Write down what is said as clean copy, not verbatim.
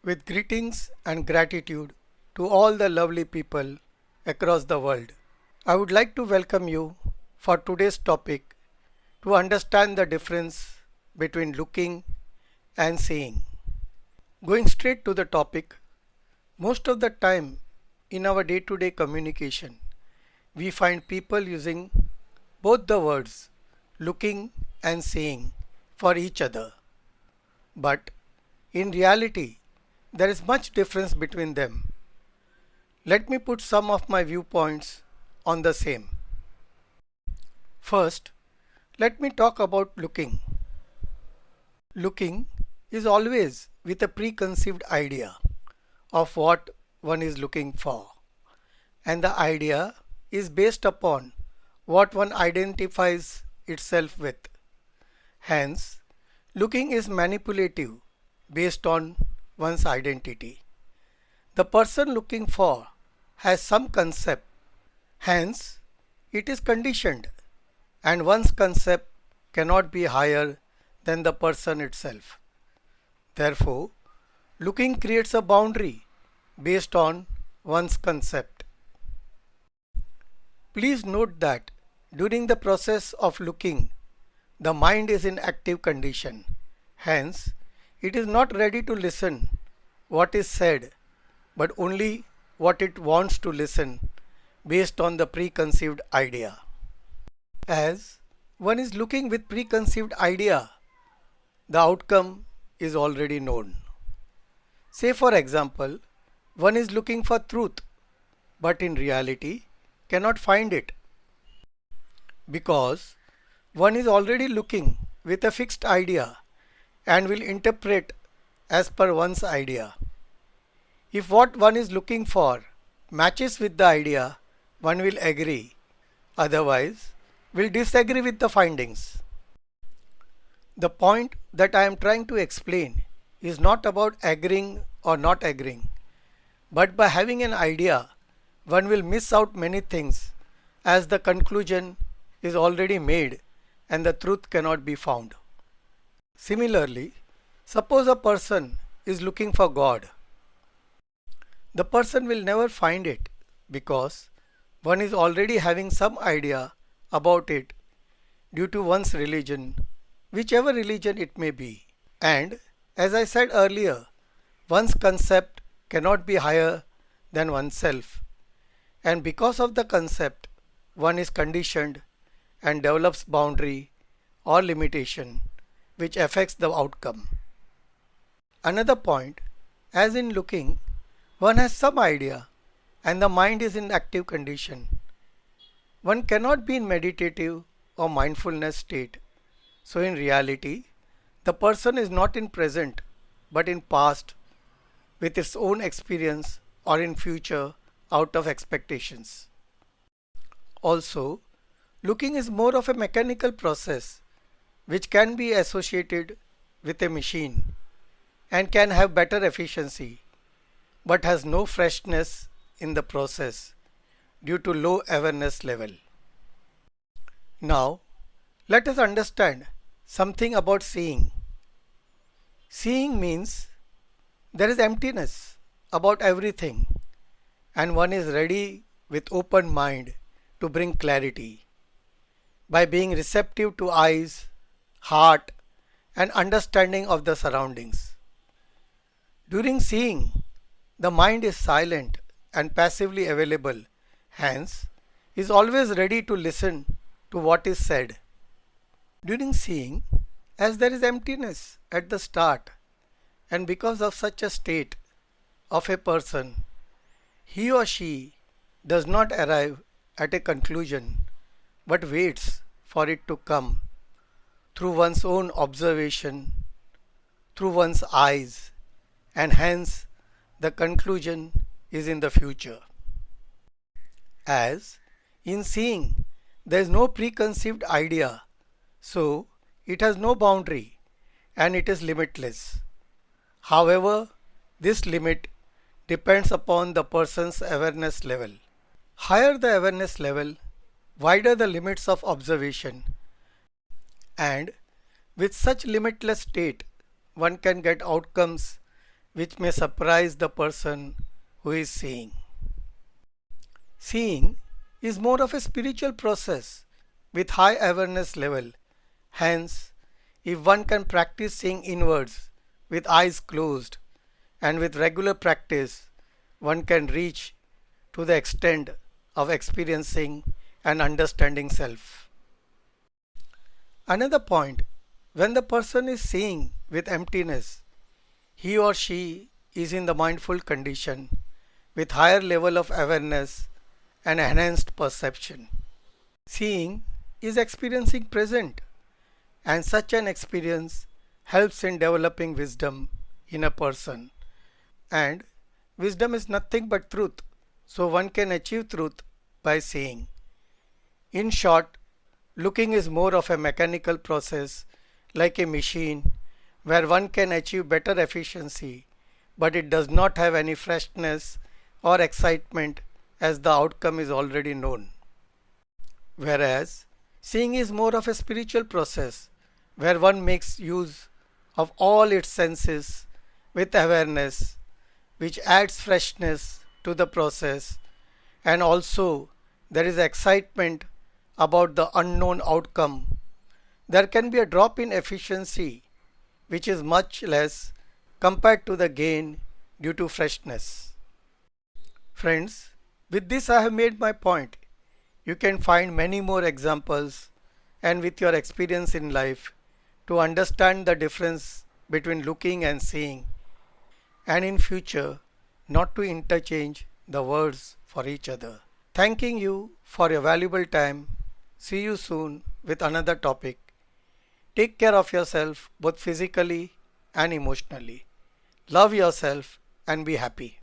With greetings and gratitude to all the lovely people across the world. I would like to welcome you for today's topic to understand the difference between looking and seeing. Going straight to the topic, most of the time in our day to day communication, we find people using both the words looking and seeing for each other. But in reality, there is much difference between them. Let me put some of my viewpoints on the same. First, let me talk about looking. Looking is always with a preconceived idea of what one is looking for, and the idea is based upon what one identifies itself with. Hence, looking is manipulative based on one's identity. The person looking for has some concept, hence, it is conditioned, and one's concept cannot be higher than the person itself. Therefore, looking creates a boundary based on one's concept. Please note that during the process of looking, the mind is in active condition. Hence, it is not ready to listen what is said, but only what it wants to listen based on the preconceived idea. As one is looking with preconceived idea, the outcome is already known. Say for example, one is looking for truth, but in reality cannot find it, because one is already looking with a fixed idea and will interpret as per one's idea. If what one is looking for matches with the idea, one will agree, otherwise will disagree with the findings. The point that I am trying to explain is not about agreeing or not agreeing, but by having an idea, one will miss out many things as the conclusion is already made and the truth cannot be found. Similarly, suppose a person is looking for God. The person will never find it because one is already having some idea about it due to one's religion, whichever religion it may be. And as I said earlier, one's concept cannot be higher than oneself. And because of the concept, one is conditioned and develops boundary or limitation which affects the outcome. Another point, as in looking, one has some idea and the mind is in active condition. One cannot be in meditative or mindfulness state. So in reality, the person is not in present but in past with its own experience or in future out of expectations. Also, looking is more of a mechanical process which can be associated with a machine and can have better efficiency, but has no freshness in the process due to low awareness level. Now, let us understand something about seeing. Seeing means there is emptiness about everything and one is ready with open mind to bring clarity by being receptive to eyes, heart, and understanding of the surroundings. During seeing, the mind is silent and passively available, hence is always ready to listen to what is said. During seeing, as there is emptiness at the start, and because of such a state of a person, he or she does not arrive at a conclusion but waits for it to come through one's own observation, through one's eyes, and hence the conclusion is in the future. As in seeing, there is no preconceived idea, so it has no boundary and it is limitless. However, this limit depends upon the person's awareness level. Higher the awareness level, wider the limits of observation, and with such limitless state, one can get outcomes which may surprise the person who is seeing. Seeing is more of a spiritual process with high awareness level. Hence, if one can practice seeing inwards with eyes closed and with regular practice, one can reach to the extent of experiencing and understanding self. Another point, when the person is seeing with emptiness, he or she is in the mindful condition with higher level of awareness and enhanced perception. Seeing is experiencing present, and such an experience helps in developing wisdom in a person. And wisdom is nothing but truth, so one can achieve truth by seeing. In short, looking is more of a mechanical process like a machine where one can achieve better efficiency, but it does not have any freshness or excitement as the outcome is already known. Whereas seeing is more of a spiritual process where one makes use of all its senses with awareness, which adds freshness to the process, and also there is excitement about the unknown outcome. There can be a drop in efficiency which is much less compared to the gain due to freshness. Friends, with this I have made my point. You can find many more examples and with your experience in life to understand the difference between looking and seeing, and in future not to interchange the words for each other. Thanking you for your valuable time. See you soon with another topic. Take care of yourself both physically and emotionally. Love yourself and be happy.